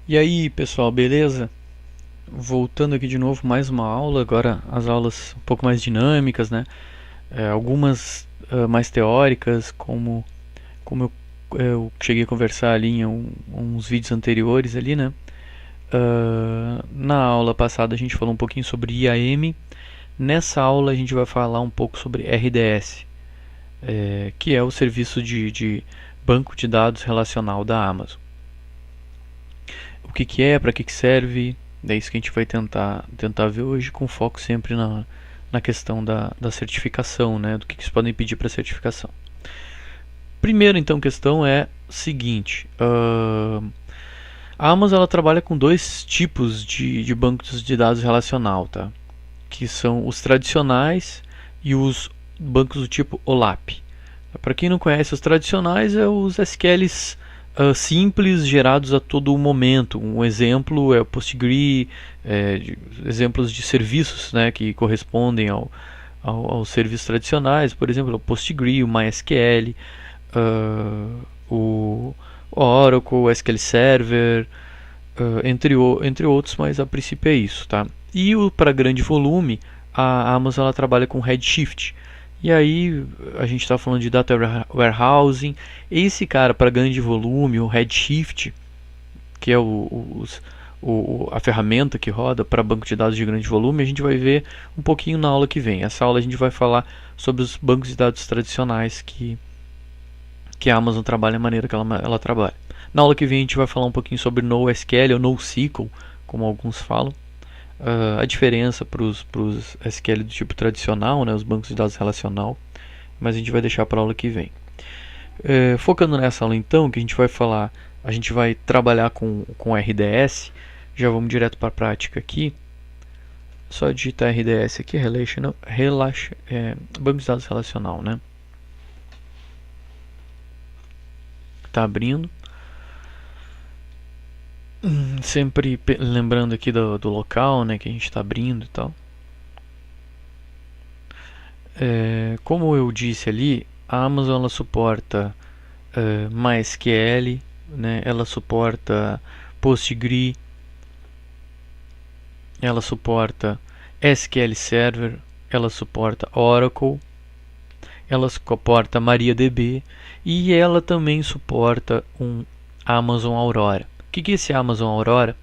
E aí, pessoal, beleza? Voltando aqui de novo, mais uma aula. Agora as aulas um pouco mais dinâmicas, né? Algumas mais teóricas, como eu cheguei a conversar ali em uns vídeos anteriores ali, né? Na aula passada a gente falou um pouquinho sobre IAM. Nessa aula a gente vai falar um pouco sobre RDS, que é o serviço de banco de dados relacional da Amazon. O que é, para que serve, é isso que a gente vai tentar ver hoje, com foco sempre na questão da certificação, né, do que vocês podem pedir para certificação. Primeira então questão é o seguinte: a Amazon ela trabalha com dois tipos de bancos de dados relacional, tá? Que são os tradicionais e os bancos do tipo OLAP. Para quem não conhece, os tradicionais é os SQLs simples gerados a todo momento. Um exemplo é o Postgre, exemplos de serviços, né, que correspondem aos serviços tradicionais, por exemplo, o Postgre, o MySQL, o Oracle, o SQL Server, entre outros, mas a princípio é isso, tá? E para grande volume, a Amazon ela trabalha com Redshift. E aí a gente está falando de data warehousing. Esse cara para grande volume, o Redshift, que é a ferramenta que roda para banco de dados de grande volume, a gente vai ver um pouquinho na aula que vem. Essa aula a gente vai falar sobre os bancos de dados tradicionais que a Amazon trabalha, a maneira que ela trabalha. Na aula que vem a gente vai falar um pouquinho sobre NoSQL ou NoSQL, como alguns falam. A diferença para os SQL do tipo tradicional, né, os bancos de dados relacional, mas a gente vai deixar para a aula que vem. Focando nessa aula então, que a gente vai falar, a gente vai trabalhar com RDS, já vamos direto para a prática aqui. Só digitar RDS aqui, banco de dados relacional, né? Tá abrindo. Sempre lembrando aqui do local, né, que a gente está abrindo e tal. Como eu disse ali, a Amazon ela suporta MySQL, né, ela suporta Postgre, ela suporta SQL Server, ela suporta Oracle, ela suporta MariaDB e ela também suporta um Amazon Aurora. O que é esse Amazon Aurora?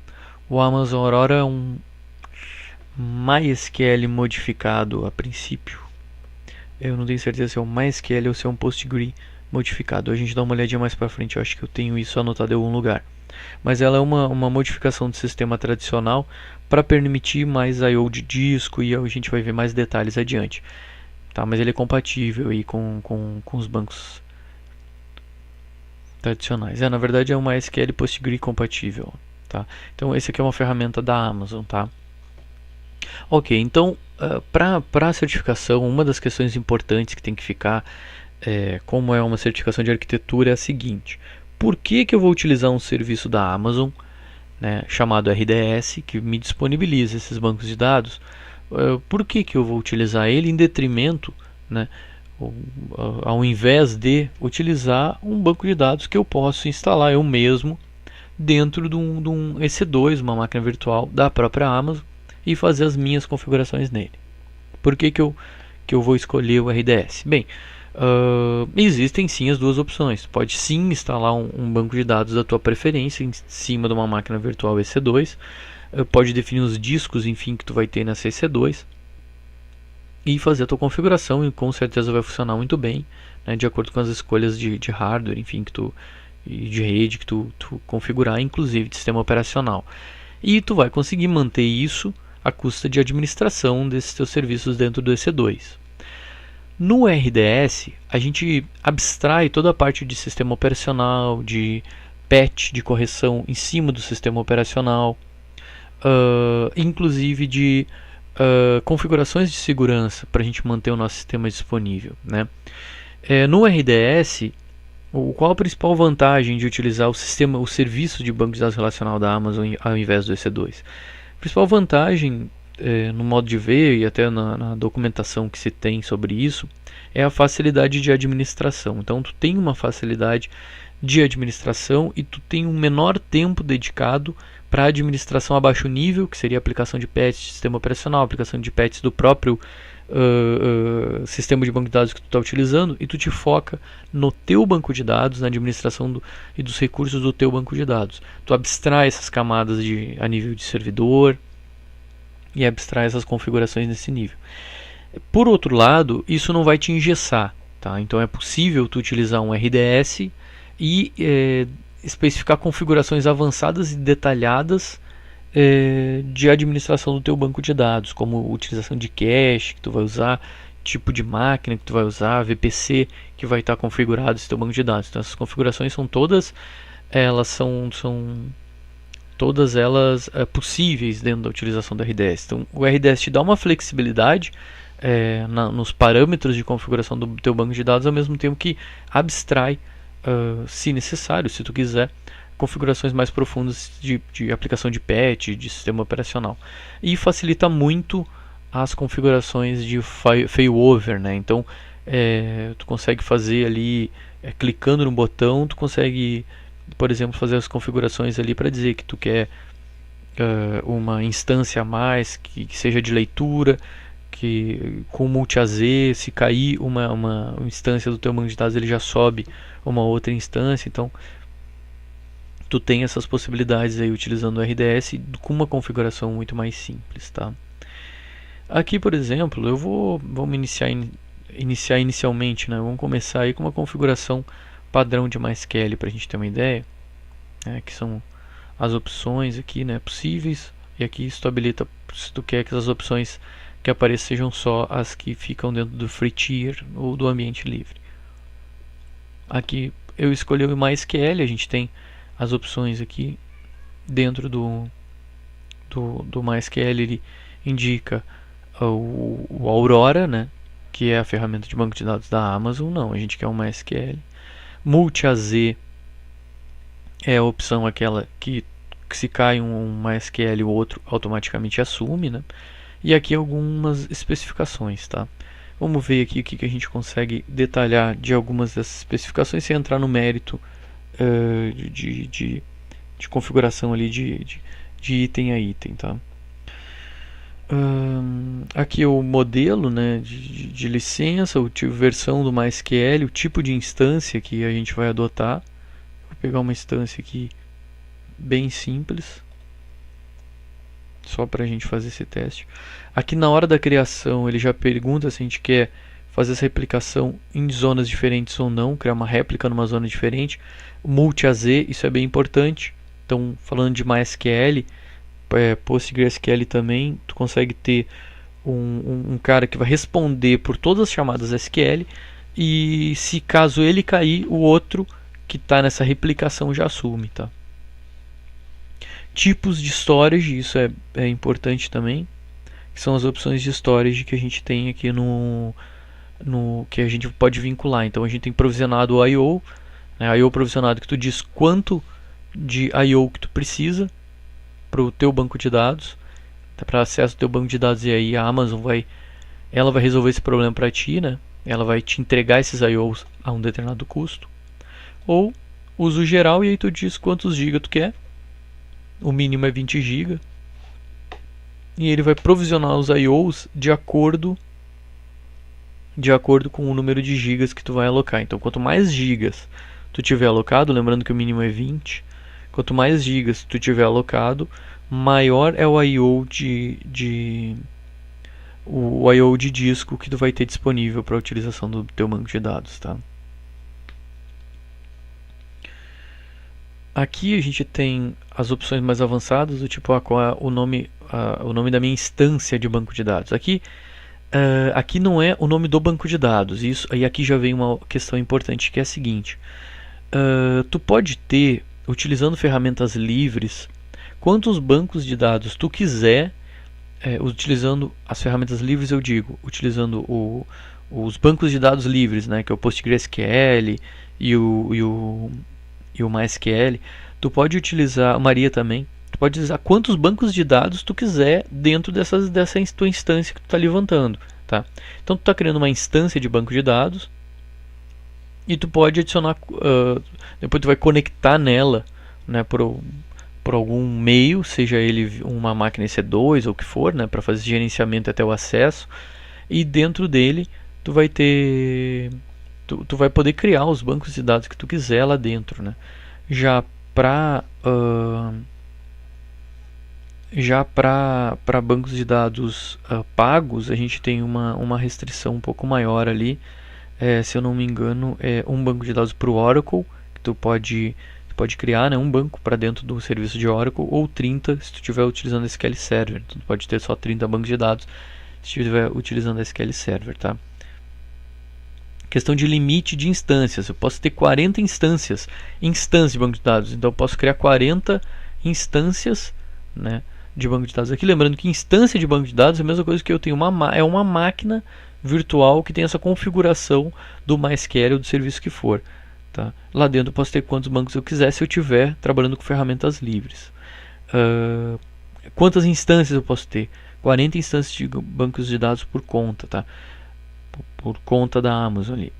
O Amazon Aurora é um MySQL modificado a princípio. Eu não tenho certeza se é um MySQL ou se é um Postgre modificado. A gente dá uma olhadinha mais para frente, eu acho que eu tenho isso anotado em algum lugar. Mas ela é uma modificação do sistema tradicional para permitir mais I/O de disco e a gente vai ver mais detalhes adiante. Tá, mas ele é compatível aí com os bancos tradicionais. Na verdade é uma SQL Postgre compatível. Tá? Então esse aqui é uma ferramenta da Amazon. Tá? Ok, então para a certificação, uma das questões importantes que tem que ficar, como é uma certificação de arquitetura, é a seguinte: por que eu vou utilizar um serviço da Amazon, né, chamado RDS, que me disponibiliza esses bancos de dados? Por que eu vou utilizar ele em detrimento, né, ao invés de utilizar um banco de dados que eu posso instalar eu mesmo dentro de um EC2, uma máquina virtual da própria Amazon, e fazer as minhas configurações nele? Por que eu vou escolher o RDS? Bem, existem sim as duas opções. Pode sim instalar um banco de dados da tua preferência em cima de uma máquina virtual EC2. Pode definir os discos, enfim, que tu vai ter nessa EC2 e fazer a tua configuração, e com certeza vai funcionar muito bem, né, de acordo com as escolhas de hardware, enfim, e de rede que tu configurar, inclusive de sistema operacional. E tu vai conseguir manter isso à custa de administração desses teus serviços dentro do EC2. No RDS, a gente abstrai toda a parte de sistema operacional, de patch, de correção em cima do sistema operacional, inclusive de configurações de segurança para a gente manter o nosso sistema disponível, né? No RDS, qual a principal vantagem de utilizar o serviço de banco de dados relacional da Amazon ao invés do EC2? A principal vantagem, no modo de ver e até na documentação que se tem sobre isso, é a facilidade de administração. Então tu tem uma facilidade de administração e tu tem um menor tempo dedicado para administração a baixo nível, que seria a aplicação de patches de sistema operacional, aplicação de patches do próprio sistema de banco de dados que tu está utilizando, e tu te foca no teu banco de dados, na administração e dos recursos do teu banco de dados. Tu abstrai essas camadas a nível de servidor e abstrai essas configurações nesse nível. Por outro lado, isso não vai te engessar, tá? Então é possível tu utilizar um RDS e especificar configurações avançadas e detalhadas de administração do teu banco de dados, como utilização de cache que tu vai usar, tipo de máquina que tu vai usar, VPC que vai estar configurado nesse teu banco de dados. Então essas configurações são todas todas elas possíveis dentro da utilização do RDS. Então o RDS te dá uma flexibilidade nos parâmetros de configuração do teu banco de dados, ao mesmo tempo que abstrai, se necessário, se tu quiser, configurações mais profundas de aplicação de patch, de sistema operacional, e facilita muito as configurações de failover, né? Então tu consegue fazer ali, clicando no botão, tu consegue, por exemplo, fazer as configurações ali para dizer que tu quer uma instância a mais que seja de leitura, que com multi-AZ, se cair uma instância do teu banco de dados, ele já sobe uma outra instância. Então tu tem essas possibilidades aí utilizando o RDS com uma configuração muito mais simples, tá? Aqui, por exemplo, vamos iniciar inicialmente, né? Vamos começar aí com uma configuração padrão de MySQL para a gente ter uma ideia, que são as opções aqui, né, possíveis, e aqui isso tu habilita se tu quer que as opções que apareçam sejam só as que ficam dentro do free tier ou do ambiente livre. Aqui eu escolhi o MySQL, a gente tem as opções aqui dentro do MySQL. Ele indica o Aurora, né, que é a ferramenta de banco de dados da Amazon. Não, a gente quer um MySQL. Multi-AZ é a opção aquela que se cai um MySQL, o outro automaticamente assume, né? E aqui algumas especificações, tá? Vamos ver aqui o que a gente consegue detalhar de algumas dessas especificações sem entrar no mérito de configuração ali de item a item, tá? Aqui o modelo, né, de licença, versão do MySQL, o tipo de instância que a gente vai adotar. Vou pegar uma instância aqui bem simples, só para a gente fazer esse teste. Aqui na hora da criação ele já pergunta se a gente quer fazer essa replicação em zonas diferentes ou não, criar uma réplica numa zona diferente. Multi-AZ, isso é bem importante. Então, falando de MySQL, PostgreSQL também, tu consegue ter um cara que vai responder por todas as chamadas SQL, e se caso ele cair, o outro que está nessa replicação já assume, tá? Tipos de storage, isso é importante também, que são as opções de storage que a gente tem aqui que a gente pode vincular. Então a gente tem provisionado o I/O, né? I/O provisionado, que tu diz quanto de I/O que tu precisa para o teu banco de dados, para acesso ao teu banco de dados, e aí a Amazon vai resolver esse problema para ti, né? Ela vai te entregar esses I/Os a um determinado custo. Ou uso geral, e aí tu diz quantos GB tu quer. O mínimo é 20 GB. E ele vai provisionar os I/Os de acordo com o número de gigas que tu vai alocar. Então, quanto mais gigas tu tiver alocado, lembrando que o mínimo é 20, quanto mais gigas tu tiver alocado, maior é o I/O de disco que tu vai ter disponível para a utilização do teu banco de dados, tá? Aqui a gente tem as opções mais avançadas, do tipo qual é o nome da minha instância de banco de dados. Aqui não é o nome do banco de dados. E aqui já vem uma questão importante, que é a seguinte: tu pode ter, utilizando ferramentas livres, quantos bancos de dados tu quiser, utilizando as ferramentas livres, eu digo, utilizando os bancos de dados livres, né, que é o PostgreSQL e o MySQL. Tu pode utilizar, Maria também, tu pode utilizar quantos bancos de dados tu quiser dentro dessa tua instância que tu está levantando, tá? Então tu está criando uma instância de banco de dados, e tu pode adicionar, depois tu vai conectar nela, né, por algum meio, seja ele uma máquina EC2 ou o que for, né, para fazer gerenciamento até o acesso, e dentro dele tu vai ter, tu vai poder criar os bancos de dados que tu quiser lá dentro, né. Já para bancos de dados pagos, a gente tem uma restrição um pouco maior ali. Se eu não me engano, é um banco de dados para o Oracle, que tu pode criar, né, um banco para dentro do serviço de Oracle, ou 30 se tu estiver utilizando SQL Server. Tu pode ter só 30 bancos de dados se estiver utilizando SQL Server, tá? Questão de limite de instâncias. Eu posso ter 40 instâncias de banco de dados. Então eu posso criar 40 instâncias, né, de banco de dados. Aqui lembrando que instância de banco de dados é a mesma coisa que eu tenho uma máquina virtual que tem essa configuração do MySQL ou do serviço que for. Tá? Lá dentro eu posso ter quantos bancos eu quiser se eu estiver trabalhando com ferramentas livres. Quantas instâncias eu posso ter? 40 instâncias de bancos de dados por conta, tá? Por conta da Amazon ali.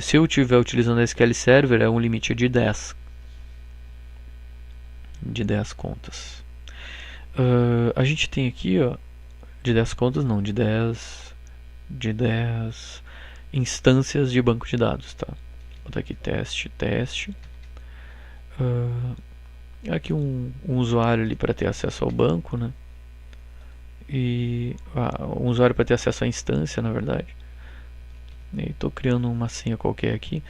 Se eu estiver utilizando a SQL Server, é um limite de 10. De 10 contas. A gente tem aqui, ó, de 10 contas não, de 10 instâncias de banco de dados, tá? Vou botar aqui teste. Aqui um usuário ali para ter acesso ao banco, né? E um usuário para ter acesso à instância, na verdade. Estou criando uma senha qualquer aqui.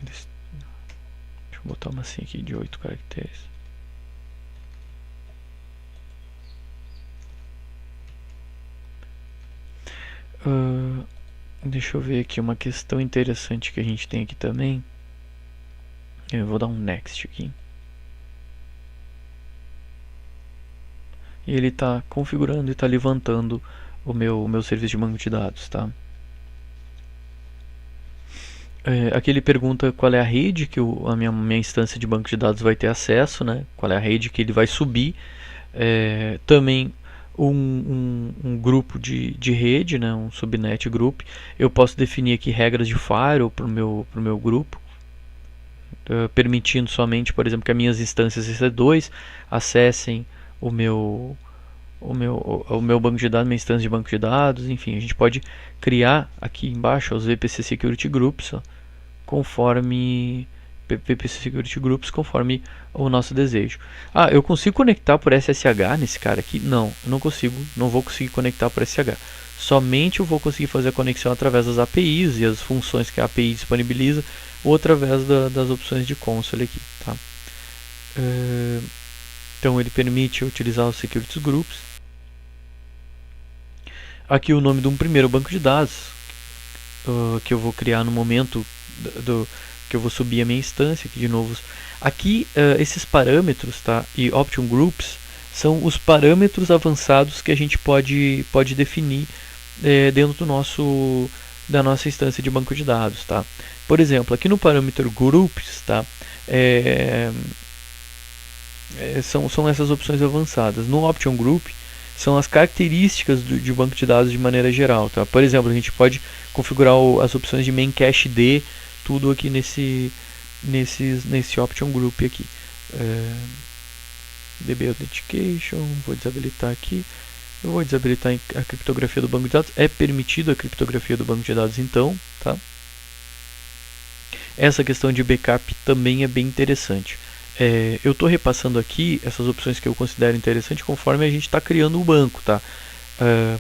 Deixa eu botar uma senha aqui de 8 caracteres. Deixa eu ver aqui uma questão interessante que a gente tem aqui também. Eu vou dar um next aqui. E ele está configurando e está levantando o meu serviço de banco de dados, tá? Aqui ele pergunta qual é a rede que a minha instância de banco de dados vai ter acesso, né? Qual é a rede que ele vai subir. Também um grupo de rede, né? Um subnet group. Eu posso definir aqui regras de firewall para o meu grupo, permitindo somente, por exemplo, que as minhas instâncias EC2 acessem o meu banco de dados, minha instância de banco de dados. Enfim, a gente pode criar aqui embaixo os VPC Security Groups, ó, conforme VPC Security Groups, conforme o nosso desejo. Eu consigo conectar por SSH nesse cara aqui? Não, eu não consigo, não vou conseguir conectar por SSH. Somente eu vou conseguir fazer a conexão através das APIs e as funções que a API disponibiliza, ou através das opções de console aqui, tá? Então ele permite utilizar os Security Groups. Aqui o nome de um primeiro banco de dados que eu vou criar no momento que eu vou subir a minha instância. Aqui de novo, aqui esses parâmetros, tá, e Option Groups são os parâmetros avançados que a gente pode definir dentro da nossa instância de banco de dados, tá? Por exemplo, aqui no parâmetro Groups, tá, são essas opções avançadas. No Option Group são as características de banco de dados de maneira geral, tá? Por exemplo, a gente pode configurar as opções de main cache D, tudo aqui nesse Option Group aqui. DB Authentication, vou desabilitar aqui. Eu vou desabilitar a criptografia do banco de dados. É permitido a criptografia do banco de dados, então, tá? Essa questão de backup também é bem interessante. Eu estou repassando aqui essas opções que eu considero interessante conforme a gente está criando o banco, tá?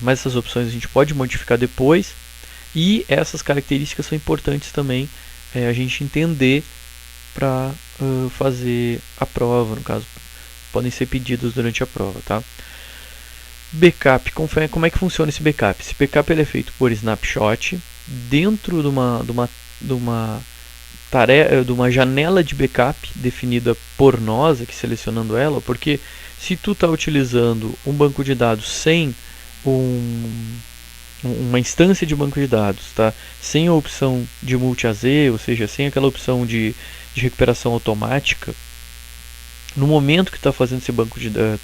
Mas essas opções a gente pode modificar depois, e essas características são importantes também a gente entender para fazer a prova. No caso, podem ser pedidos durante a prova, tá? Backup, como é que funciona esse backup? Esse backup ele é feito por snapshot dentro de uma janela de backup definida por nós, aqui selecionando ela, porque se tu está utilizando um banco de dados sem uma instância de banco de dados, tá, sem a opção de multi-AZ, ou seja, sem aquela opção de recuperação automática, no momento que está fazendo esse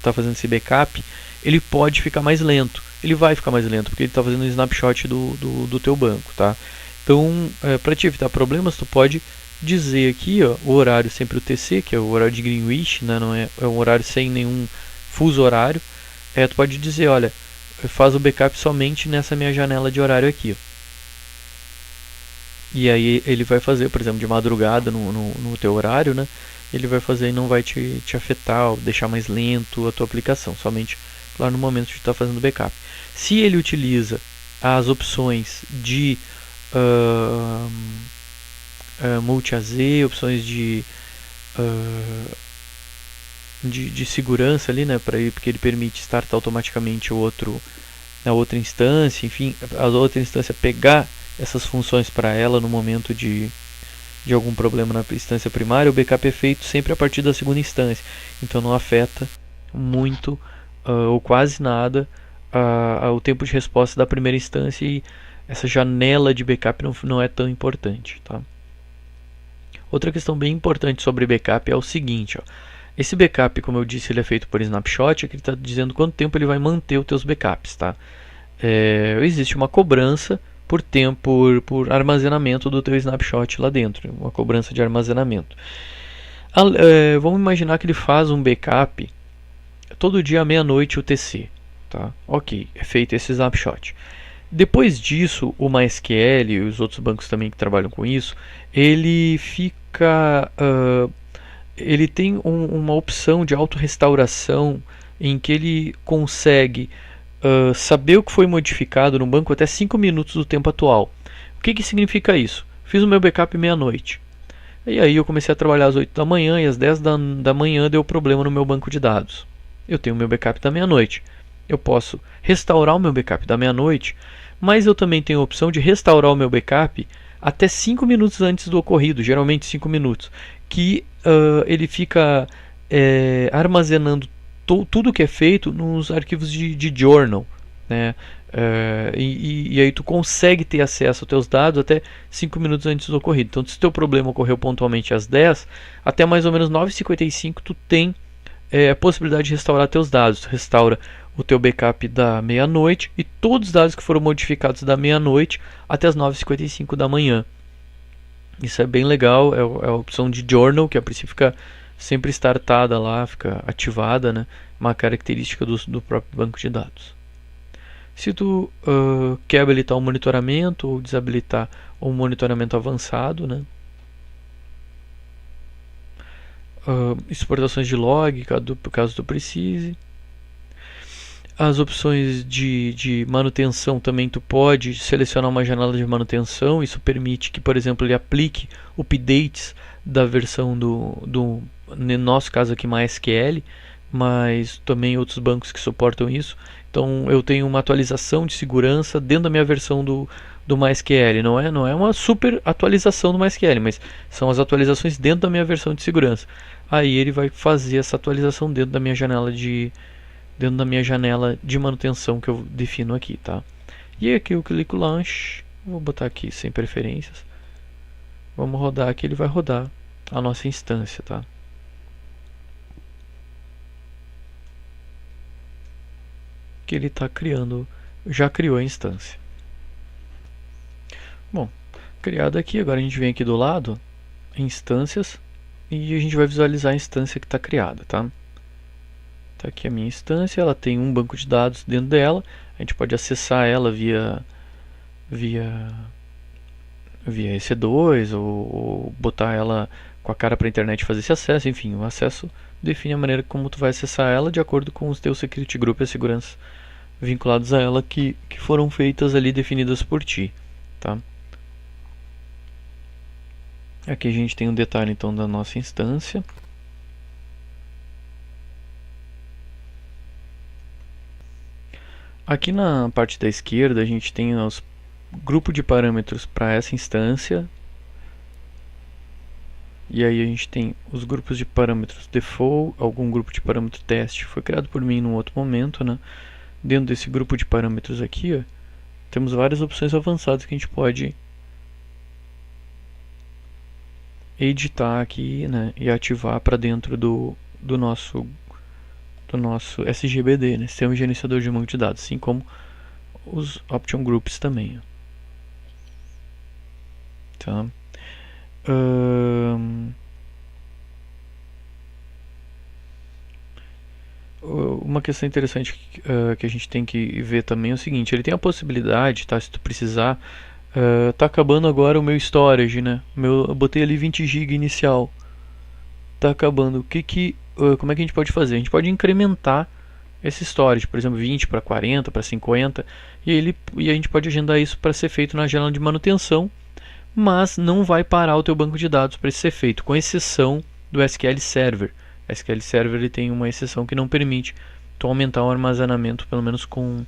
tá fazendo esse backup, ele pode ficar mais lento. Ele vai ficar mais lento porque ele está fazendo um snapshot do teu banco, tá? Então, para te evitar problemas, tu pode dizer aqui, ó, o horário sempre o TC, que é o horário de Greenwich, né? Não é um horário sem nenhum fuso horário. Tu pode dizer, olha, faz o backup somente nessa minha janela de horário aqui, ó. E aí ele vai fazer, por exemplo, de madrugada no teu horário, né? Ele vai fazer e não vai te afetar ou deixar mais lento a tua aplicação, somente, claro, no momento de estar fazendo backup. Se ele utiliza as opções de multi-AZ, opções de segurança ali, né, porque ele permite startar automaticamente na outra instância, enfim, a outra instância pegar essas funções para ela no momento de algum problema na instância primária. O backup é feito sempre a partir da segunda instância, então não afeta muito ou quase nada o tempo de resposta da primeira instância, e essa janela de backup não é tão importante, tá? Outra questão bem importante sobre backup é o seguinte, ó. Esse backup, como eu disse, ele é feito por snapshot, que ele está dizendo quanto tempo ele vai manter os teus backups, tá? Existe uma cobrança por tempo, por armazenamento do teu snapshot lá dentro, uma cobrança de armazenamento. Vamos imaginar que ele faz um backup todo dia à meia-noite UTC, tá? Ok, é feito esse snapshot. Depois disso, o MySQL e os outros bancos também que trabalham com isso, ele fica, ele tem uma opção de autorrestauração em que ele consegue saber o que foi modificado no banco até 5 minutos do tempo atual. O que significa isso? Fiz o meu backup meia-noite. E aí eu comecei a trabalhar às 8 da manhã e às 10 da manhã deu problema no meu banco de dados. Eu tenho o meu backup da meia-noite. Eu posso restaurar o meu backup da meia-noite, mas eu também tenho a opção de restaurar o meu backup até 5 minutos antes do ocorrido, geralmente 5 minutos, que ele fica armazenando tudo que é feito nos arquivos de journal, né? E aí tu consegue ter acesso aos teus dados até 5 minutos antes do ocorrido. Então, se o teu problema ocorreu pontualmente às 10, até mais ou menos 9h55 tu tem a possibilidade de restaurar teus dados. Tu restaura o teu backup da meia-noite e todos os dados que foram modificados da meia-noite até as 9h55 da manhã. Isso é bem legal, é a opção de journal, que a princípio fica sempre startada lá, fica ativada, né? Uma característica do próprio banco de dados. Se tu quer habilitar o monitoramento ou desabilitar o monitoramento avançado, né? Exportações de log, caso tu precise. As opções de manutenção também, tu pode selecionar uma janela de manutenção. Isso permite que, por exemplo, ele aplique updates da versão no nosso caso aqui MySQL, mas também outros bancos que suportam isso. Então eu tenho uma atualização de segurança dentro da minha versão do MySQL. Não é uma super atualização do MySQL, mas são as atualizações dentro da minha versão de segurança. Aí ele vai fazer essa atualização dentro da minha janela de manutenção que eu defino aqui, tá? E aqui eu clico Launch, vou botar aqui sem preferências. Vamos rodar aqui, ele vai rodar a nossa instância, tá? Que ele está criando, já criou a instância. Bom, criado aqui, agora a gente vem aqui do lado, instâncias, e a gente vai visualizar a instância que está criada, tá? Tá aqui a minha instância, ela tem um banco de dados dentro dela, a gente pode acessar ela via EC2 ou botar ela com a cara para a internet e fazer esse acesso. Enfim, o acesso define a maneira como tu vai acessar ela de acordo com os teus security group e a segurança vinculados a ela que foram feitas ali, definidas por ti, tá? Aqui a gente tem um detalhe então da nossa instância. Aqui na parte da esquerda a gente tem os grupos de parâmetros para essa instância. E aí a gente tem os grupos de parâmetros default, algum grupo de parâmetro teste foi criado por mim num outro momento, né? Dentro desse grupo de parâmetros aqui, ó, temos várias opções avançadas que a gente pode editar aqui, né, e ativar para dentro nosso SGBD, né? Sistema Gerenciador de Banco de Dados, assim como os Option Groups também. Tá? Uma questão interessante que a gente tem que ver também é o seguinte: ele tem a possibilidade, tá? Se tu precisar, tá acabando agora o meu storage, né? Eu botei ali 20 GB inicial, tá acabando. Como é que a gente pode fazer? A gente pode incrementar esse storage, por exemplo, 20 para 40, para 50, e a gente pode agendar isso para ser feito na janela de manutenção, mas não vai parar o teu banco de dados para isso ser feito, com exceção do SQL Server. O SQL Server ele tem uma exceção que não permite tu aumentar o armazenamento, pelo menos com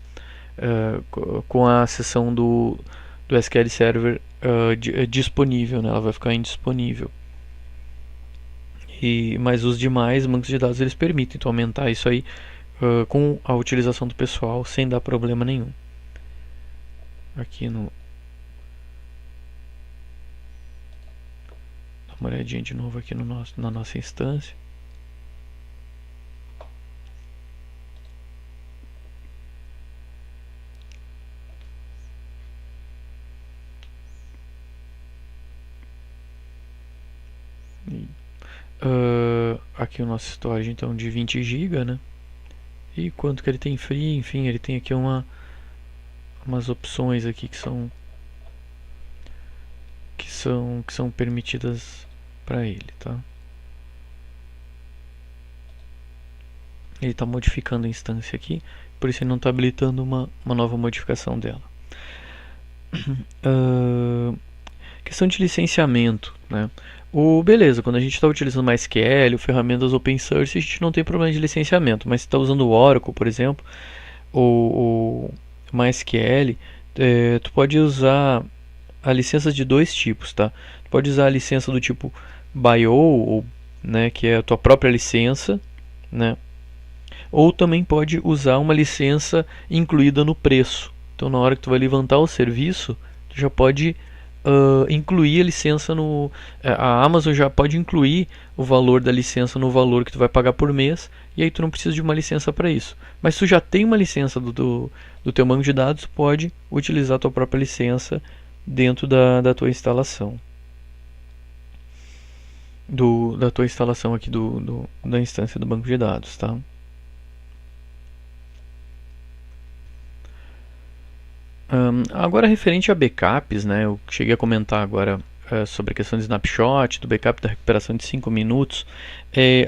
a seção do SQL Server disponível, né? Ela vai ficar indisponível. Mas os demais bancos de dados eles permitem tu aumentar isso aí com a utilização do pessoal sem dar problema nenhum. Aqui no... Dá uma olhadinha de novo aqui na nossa instância. Aqui o nosso storage então de 20 GB, né? E quanto que ele tem free, enfim, ele tem aqui umas opções aqui que são permitidas para ele, tá? Ele está modificando a instância aqui, por isso ele não está habilitando uma nova modificação dela. Questão de licenciamento, né? Beleza, quando a gente está utilizando MySQL ou ferramentas open source, a gente não tem problema de licenciamento, mas se está usando o Oracle, por exemplo, ou MySQL, tu pode usar a licença de dois tipos, tá? Tu pode usar a licença do tipo BIO, né, que é a tua própria licença, né? Ou também pode usar uma licença incluída no preço. Então, na hora que tu vai levantar o serviço, tu já pode incluir a licença no... A Amazon já pode incluir o valor da licença no valor que tu vai pagar por mês, e aí tu não precisa de uma licença para isso. Mas se tu já tem uma licença do teu banco de dados, pode utilizar a tua própria licença dentro da tua instalação. Da tua instalação aqui da instância do banco de dados, tá? Agora referente a backups, né, eu cheguei a comentar agora sobre a questão de snapshot, do backup da recuperação de 5 minutos.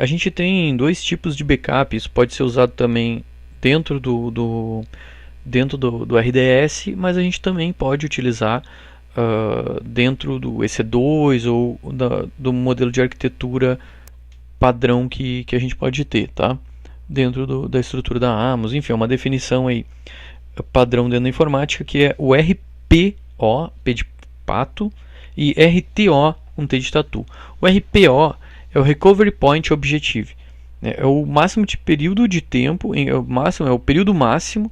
A gente tem dois tipos de backup, isso pode ser usado também dentro do RDS, mas a gente também pode utilizar dentro do EC2 ou do modelo de arquitetura padrão que a gente pode ter, tá? Dentro da estrutura da Amazon, enfim, é uma definição aí padrão dentro da informática, que é o RPO, P de pato, e RTO, com T de tatu. O RPO é o Recovery Point Objective, né? É o máximo de período de tempo, é o período máximo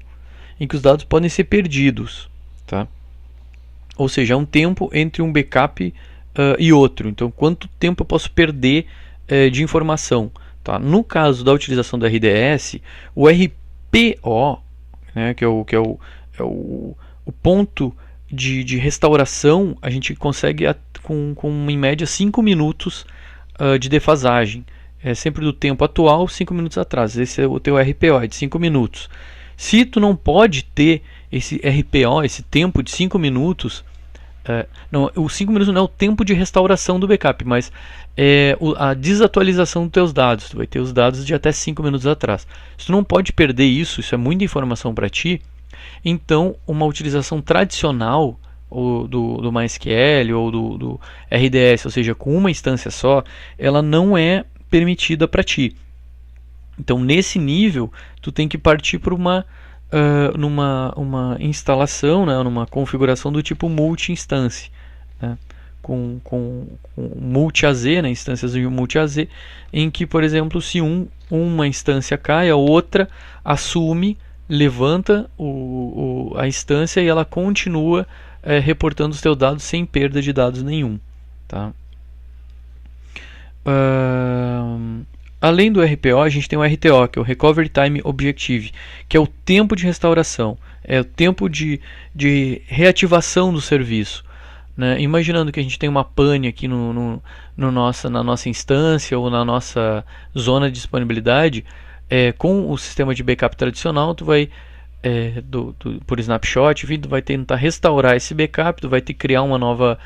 em que os dados podem ser perdidos, tá? Ou seja, é um tempo entre um backup e outro. Então, quanto tempo eu posso perder de informação, tá? No caso da utilização do RDS, o RPO, né, que é o ponto de restauração, a gente consegue com em média 5 minutos de defasagem. É sempre do tempo atual, 5 minutos atrás. Esse é o teu RPO, é de 5 minutos. Se tu não pode ter esse RPO, esse tempo de 5 minutos, não, os 5 minutos não é o tempo de restauração do backup, mas é a desatualização dos teus dados. Tu vai ter os dados de até 5 minutos atrás. Se tu não pode perder isso é muita informação para ti, então uma utilização tradicional do MySQL ou do RDS, ou seja, com uma instância só, ela não é permitida para ti. Então, nesse nível, tu tem que partir para uma instalação, né, numa configuração do tipo multi-instância, né, com multi-AZ, né, instâncias de multi-AZ, em que, por exemplo, se uma instância cai, a outra assume, levanta a instância e ela continua reportando os teus dados sem perda de dados nenhum, tá? Além do RPO, a gente tem o RTO, que é o Recovery Time Objective, que é o tempo de restauração, é o tempo de reativação do serviço. Né? Imaginando que a gente tem uma pane aqui na nossa instância ou na nossa zona de disponibilidade, com o sistema de backup tradicional, tu vai por snapshot, tu vai tentar restaurar esse backup, tu vai ter que criar uma nova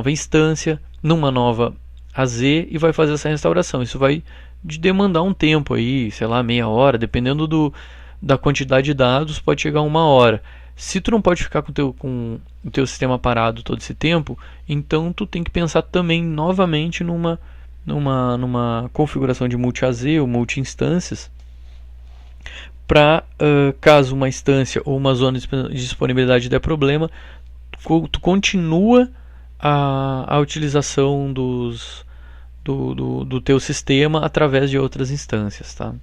instância, numa nova AZ e vai fazer essa restauração. Isso vai demandar um tempo aí, sei lá, meia hora, dependendo da quantidade de dados, pode chegar a uma hora. Se tu não pode ficar com o teu sistema parado todo esse tempo, então tu tem que pensar também novamente numa configuração de multi-AZ ou multi-instâncias para, caso uma instância ou uma zona de disponibilidade der problema, tu continua a utilização do teu sistema através de outras instâncias, tá?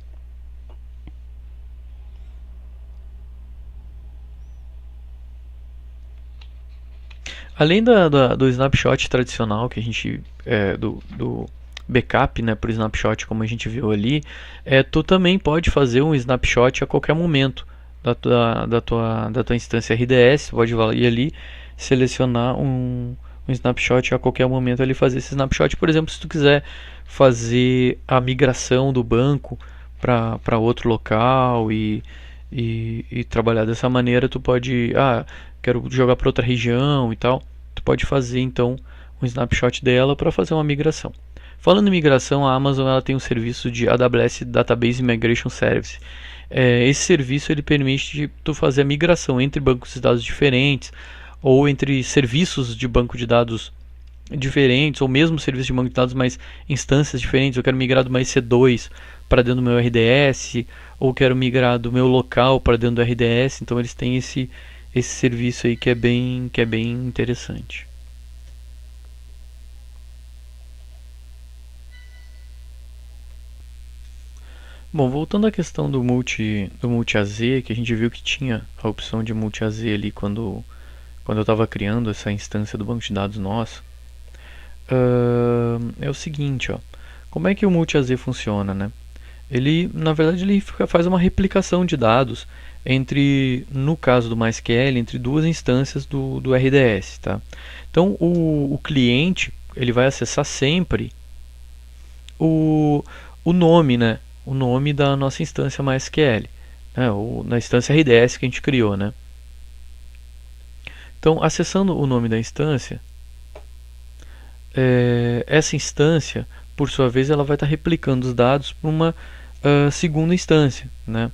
Além do snapshot tradicional que a gente do backup, né, por snapshot, como a gente viu ali, tu também pode fazer um snapshot a qualquer momento da tua instância RDS. Você pode ir ali, selecionar um snapshot a qualquer momento ali, fazer esse snapshot. Por exemplo, se tu quiser fazer a migração do banco para outro local e trabalhar dessa maneira, tu pode, quero jogar para outra região e tal, tu pode fazer então um snapshot dela para fazer uma migração. Falando em migração, a Amazon ela tem um serviço de AWS Database Migration Service. Esse serviço ele permite tu fazer a migração entre bancos de dados diferentes ou entre serviços de banco de dados diferentes, ou mesmo serviços de banco de dados, mas instâncias diferentes. Eu quero migrar do meu EC2 para dentro do meu RDS, ou quero migrar do meu local para dentro do RDS. Então eles têm esse serviço aí que é bem interessante. Bom, voltando à questão do multi-AZ, que a gente viu que tinha a opção de multi-AZ ali quando eu estava criando essa instância do banco de dados nosso. É o seguinte, ó, como é que o multi-AZ funciona, né? Na verdade, ele faz uma replicação de dados no caso do MySQL, entre duas instâncias do RDS, tá? Então, o cliente, ele vai acessar sempre o nome, né? O nome da nossa instância MySQL, né? Ou na instância RDS que a gente criou, né? Então, acessando o nome da instância, essa instância, por sua vez, ela vai estar replicando os dados para uma segunda instância, né?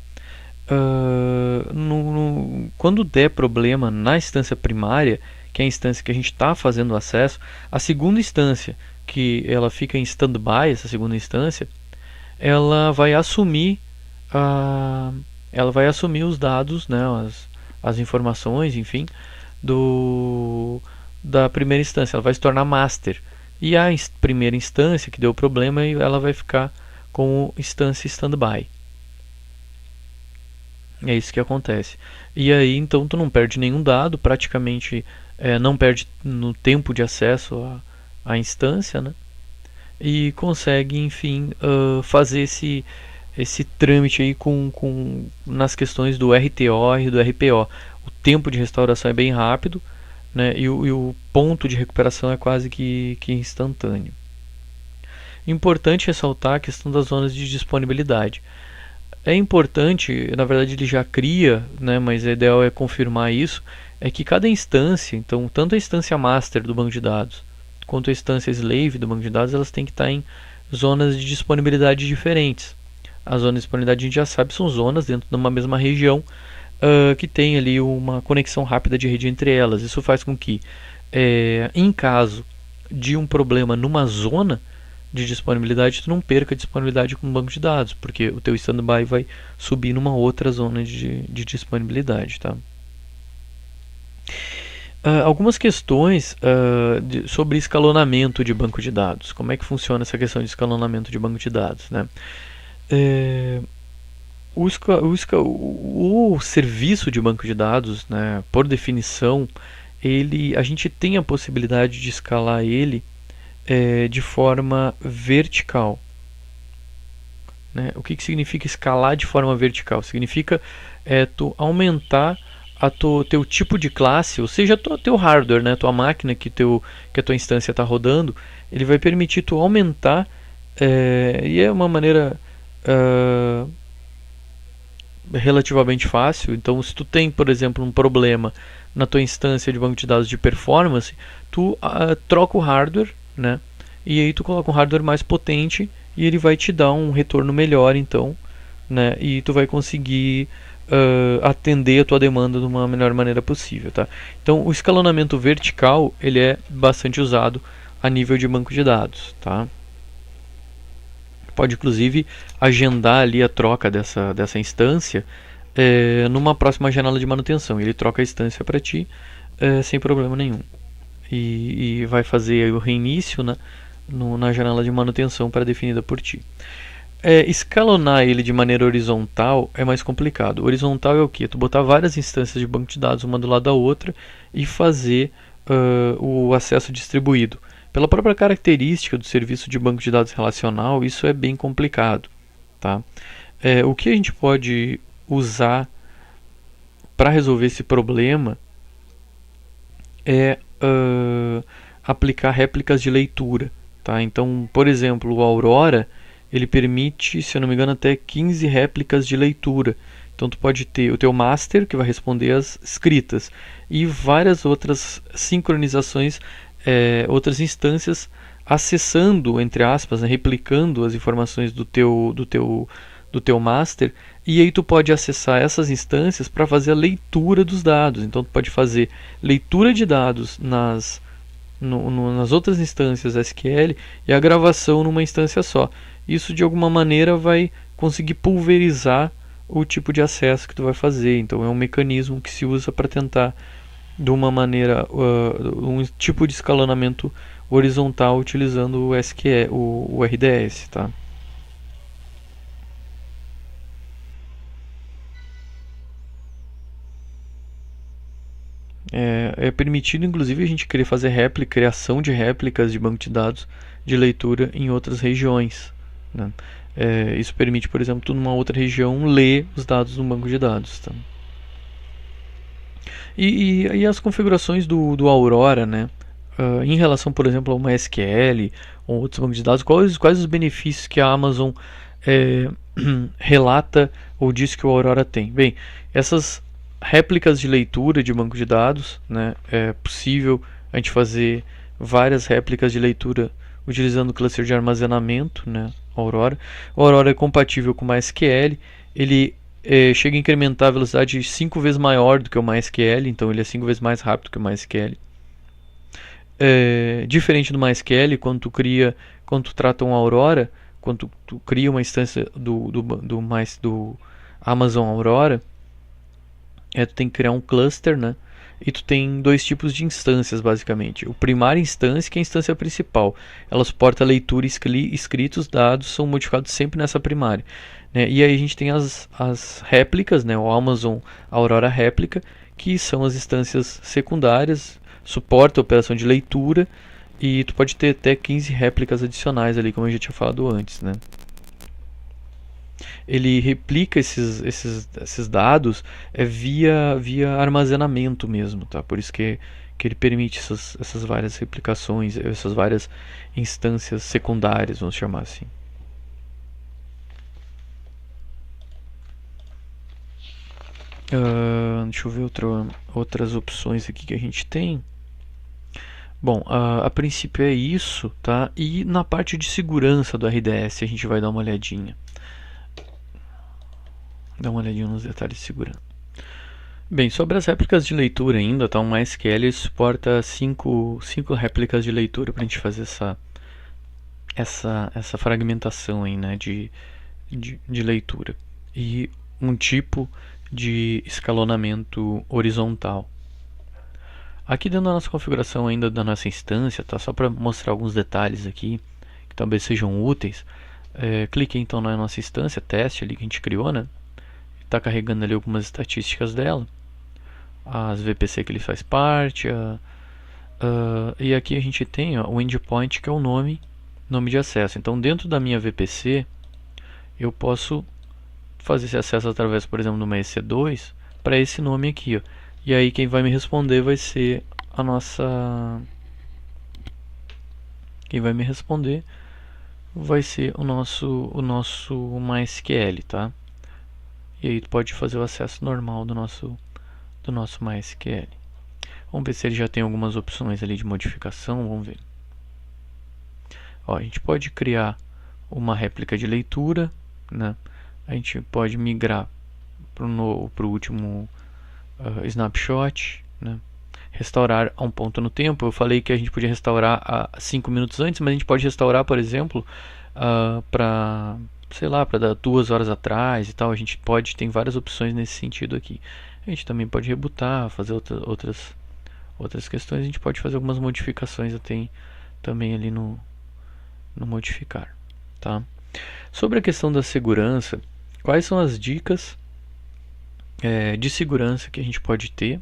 Quando der problema na instância primária, que é a instância que a gente está fazendo acesso, a segunda instância, que ela fica em standby, essa segunda instância, ela vai assumir os dados, né, as informações, enfim, da primeira instância. Ela vai se tornar master. E a primeira instância que deu problema, ela vai ficar como instância standby. É isso que acontece. E aí então tu não perde nenhum dado, praticamente não perde no tempo de acesso à instância, né? E consegue, enfim, fazer esse trâmite aí nas questões do RTO e do RPO. O tempo de restauração é bem rápido, né? E o ponto de recuperação é quase que instantâneo. Importante ressaltar a questão das zonas de disponibilidade. É importante, na verdade ele já cria, né, mas o ideal é confirmar isso, é que cada instância, então tanto a instância master do banco de dados quanto a instância slave do banco de dados, elas têm que estar em zonas de disponibilidade diferentes. As zonas de disponibilidade a gente já sabe, são zonas dentro de uma mesma região que tem ali uma conexão rápida de rede entre elas. Isso faz com que, em caso de um problema numa zona de disponibilidade, tu não perca a disponibilidade com o banco de dados, porque o teu standby vai subir numa outra zona de disponibilidade, tá? Algumas questões sobre escalonamento de banco de dados. Como é que funciona essa questão de escalonamento de banco de dados, né? O serviço de banco de dados, né, por definição, a gente tem a possibilidade de escalar ele de forma vertical. né? O que significa escalar de forma vertical? Significa tu aumentar teu tipo de classe, ou seja, teu hardware, né? Tua máquina que a tua instância está rodando, ele vai permitir tu aumentar, e é uma maneira relativamente fácil. Então, se tu tem, por exemplo, um problema na tua instância de banco de dados de performance, tu troca o hardware, né? E aí tu coloca um hardware mais potente e ele vai te dar um retorno melhor, então, né? E tu vai conseguir atender a tua demanda de uma melhor maneira possível, tá? Então, o escalonamento vertical ele é bastante usado a nível de banco de dados, tá? Pode inclusive agendar ali a troca dessa instância numa próxima janela de manutenção. Ele troca a instância para ti sem problema nenhum. E vai fazer o reinício, né, na janela de manutenção pré-definida por ti. Escalonar ele de maneira horizontal é mais complicado. Horizontal é o que? Tu botar várias instâncias de banco de dados uma do lado da outra e fazer o acesso distribuído. Pela própria característica do serviço de banco de dados relacional, isso é bem complicado, tá? O que a gente pode usar para resolver esse problema é aplicar réplicas de leitura, tá? Então, por exemplo, o Aurora ele permite, se eu não me engano, até 15 réplicas de leitura. Então tu pode ter o teu master, que vai responder as escritas, e várias outras sincronizações, outras instâncias acessando, entre aspas, né, replicando as informações do teu master, e aí tu pode acessar essas instâncias para fazer a leitura dos dados. Então tu pode fazer leitura de dados nas outras instâncias SQL e a gravação numa instância só. Isso de alguma maneira vai conseguir pulverizar o tipo de acesso que tu vai fazer. Então é um mecanismo que se usa para tentar, de uma maneira, um tipo de escalonamento horizontal utilizando o SQL, o RDS, tá? É permitido, inclusive, a gente querer fazer criação de réplicas de banco de dados de leitura em outras regiões, né? Isso permite, por exemplo, tu numa outra região ler os dados no banco de dados, tá? E as configurações do Aurora, né? Em relação, por exemplo, a uma SQL ou outros bancos de dados, quais os benefícios que a Amazon relata ou diz que o Aurora tem? Bem, essas réplicas de leitura de banco de dados, né? É possível a gente fazer várias réplicas de leitura utilizando o cluster de armazenamento, né? Aurora. O Aurora é compatível com o MySQL. Ele chega a incrementar a velocidade 5 vezes maior do que o MySQL, então ele é 5 vezes mais rápido que o MySQL. Diferente do MySQL, quando tu trata um Aurora, quando tu cria uma instância do Amazon Aurora, tu tem que criar um cluster, né? E tu tem dois tipos de instâncias, basicamente. O primária instância, que é a instância principal. Ela suporta leitura e escrita, os dados são modificados sempre nessa primária, né? E aí a gente tem as réplicas, né? O Amazon Aurora Réplica, que são as instâncias secundárias, suporta a operação de leitura, e tu pode ter até 15 réplicas adicionais ali, como eu já tinha falado antes, né? Ele replica esses dados via armazenamento mesmo, tá? Por isso que ele permite essas várias replicações, essas várias instâncias secundárias, vamos chamar assim. Deixa eu ver outras opções aqui que a gente tem. Bom, a princípio é isso, tá? E na parte de segurança do RDS a gente vai dar uma olhadinha. Dá uma olhadinha nos detalhes de segurança. Bem, sobre as réplicas de leitura ainda, tá? O MySQL suporta 5 réplicas de leitura para a gente fazer essa fragmentação aí, né, de leitura. E um tipo de escalonamento horizontal. Aqui dentro da nossa configuração ainda da nossa instância, tá? Só para mostrar alguns detalhes aqui que talvez sejam úteis. Clique então na nossa instância teste ali que a gente criou, né? Está carregando ali algumas estatísticas dela, as VPC que ele faz parte, e aqui a gente tem o endpoint, que é o nome de acesso. Então dentro da minha VPC eu posso fazer esse acesso através, por exemplo, do EC2 para esse nome aqui, ó. E aí quem vai me responder vai ser a nossa... Quem vai me responder vai ser o nosso MySQL, tá? E aí tu pode fazer o acesso normal do nosso MySQL. Vamos ver se ele já tem algumas opções ali de modificação, vamos ver. Ó, a gente pode criar uma réplica de leitura, né? A gente pode migrar para o último snapshot, né? Restaurar a um ponto no tempo. Eu falei que a gente podia restaurar a 5 minutos antes, mas a gente pode restaurar, por exemplo, para, sei lá, para dar 2 horas atrás e tal. A gente tem várias opções nesse sentido aqui. A gente também pode rebootar, fazer outras questões. A gente pode fazer algumas modificações também ali no modificar, tá? Sobre a questão da segurança, quais são as dicas de segurança que a gente pode ter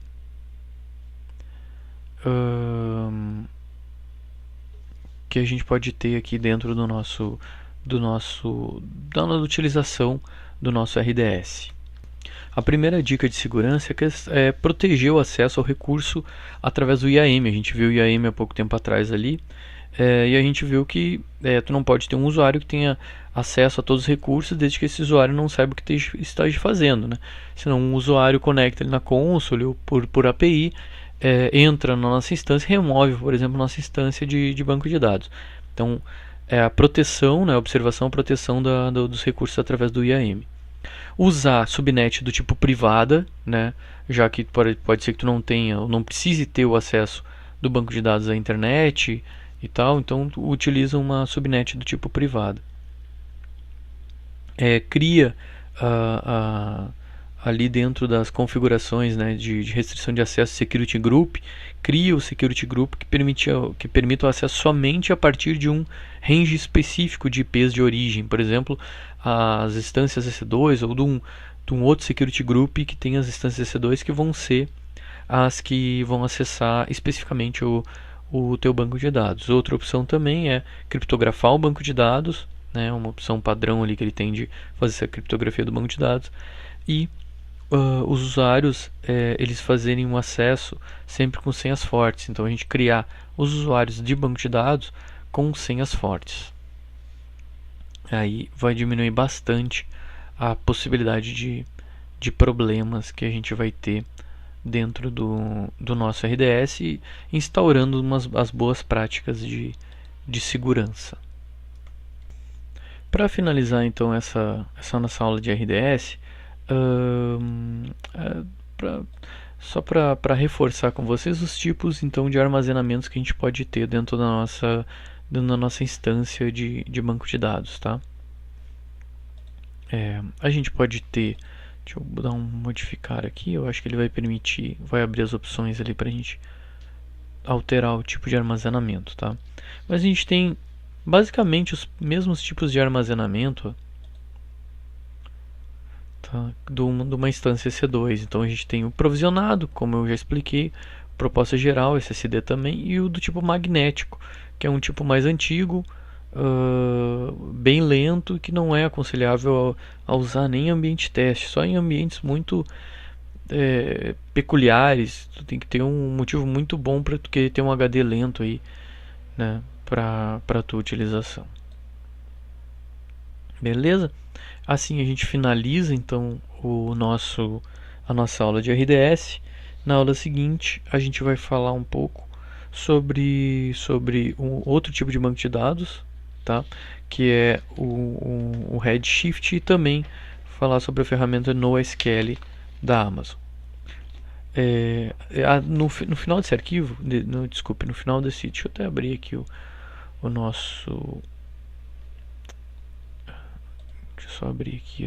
aqui dentro da utilização do nosso RDS. A primeira dica de segurança é proteger o acesso ao recurso através do IAM. A gente viu o IAM há pouco tempo atrás ali, e a gente viu que tu não pode ter um usuário que tenha acesso a todos os recursos desde que esse usuário não saiba o que está fazendo, né? Senão um usuário conecta ele na console ou por API, entra na nossa instância e remove, por exemplo, nossa instância de banco de dados. Então, a proteção, né, a observação, proteção dos recursos através do IAM. Usar subnet do tipo privada, né, já que pode ser que tu não tenha ou não precise ter o acesso do banco de dados à internet e tal, então tu utiliza uma subnet do tipo privada. Cria ali dentro das configurações, né, de restrição de acesso security group, cria o security group que permita o acesso somente a partir de um range específico de IPs de origem, por exemplo, as instâncias EC2 ou de um outro security group que tem as instâncias EC2 que vão ser as que vão acessar especificamente o teu banco de dados. Outra opção também é criptografar o banco de dados, né, uma opção padrão ali que ele tem de fazer essa criptografia do banco de dados, e os usuários eles fazerem um acesso sempre com senhas fortes. Então a gente criar os usuários de banco de dados com senhas fortes. Aí vai diminuir bastante a possibilidade de problemas que a gente vai ter dentro do nosso RDS, instaurando as boas práticas de segurança. Para finalizar então essa nossa aula de RDS, só para reforçar com vocês os tipos então de armazenamentos que a gente pode ter dentro da nossa instância de banco de dados, tá? A gente pode ter, deixa eu dar um modificar aqui, eu acho que ele vai abrir as opções ali para a gente alterar o tipo de armazenamento, tá? Mas a gente tem basicamente os mesmos tipos de armazenamento, tá, de uma instância EC2. Então a gente tem o provisionado, como eu já expliquei, proposta geral, SSD também, e o do tipo magnético, que é um tipo mais antigo, bem lento, que não é aconselhável a usar nem em ambiente teste, só em ambientes muito peculiares. Tu tem que ter um motivo muito bom para tu querer ter um HD lento aí, né, para tua utilização. Beleza? Assim a gente finaliza então a nossa aula de RDS. Na aula seguinte a gente vai falar um pouco sobre um outro tipo de banco de dados, tá? Que é o Redshift, e também falar sobre a ferramenta NoSQL da Amazon. No final desse arquivo, desculpe, no final desse, deixa eu até abrir aqui o nosso... Deixa eu só abrir aqui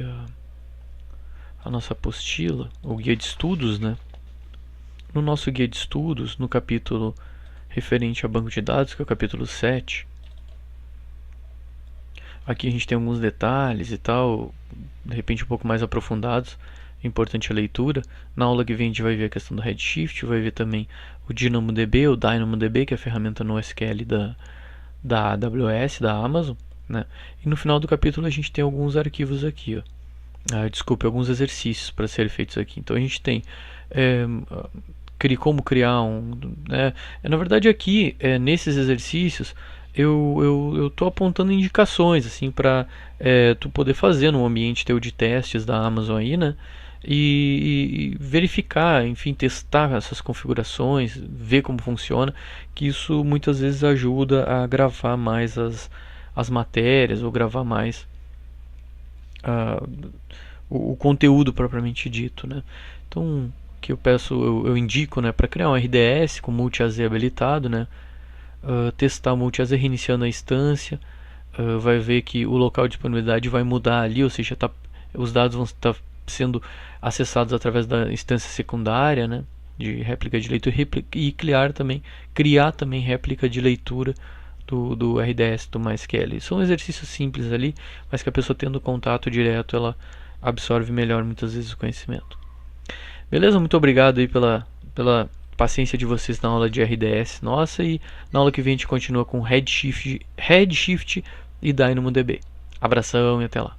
a nossa apostila, o guia de estudos, né? No nosso guia de estudos, no capítulo referente a banco de dados, que é o capítulo 7, aqui a gente tem alguns detalhes e tal, de repente um pouco mais aprofundados, importante a leitura. Na aula que vem a gente vai ver a questão do Redshift, vai ver também o DynamoDB, que é a ferramenta NoSQL da AWS, da Amazon. né? E no final do capítulo a gente tem alguns arquivos aqui, ó. Desculpe, alguns exercícios para serem feitos aqui. Então a gente tem como criar um, né? Na verdade aqui, nesses exercícios, eu tô apontando indicações assim para tu poder fazer no ambiente teu de testes da Amazon aí, né? E verificar, enfim, testar essas configurações, ver como funciona, que isso muitas vezes ajuda a gravar mais as matérias ou gravar mais o conteúdo propriamente dito, né? Então, que eu peço, eu indico, né, para criar um RDS com multi-AZ habilitado, né? Testar multi-AZ reiniciando a instância, vai ver que o local de disponibilidade vai mudar ali, ou seja, os dados vão estar sendo acessados através da instância secundária, né, de réplica de leitura, e criar também réplica de leitura do RDS do MySQL. São exercícios simples ali, mas que a pessoa tendo contato direto, ela absorve melhor muitas vezes o conhecimento. Beleza? Muito obrigado aí pela paciência de vocês na aula de RDS nossa, e na aula que vem a gente continua com Redshift e DynamoDB. Abração e até lá.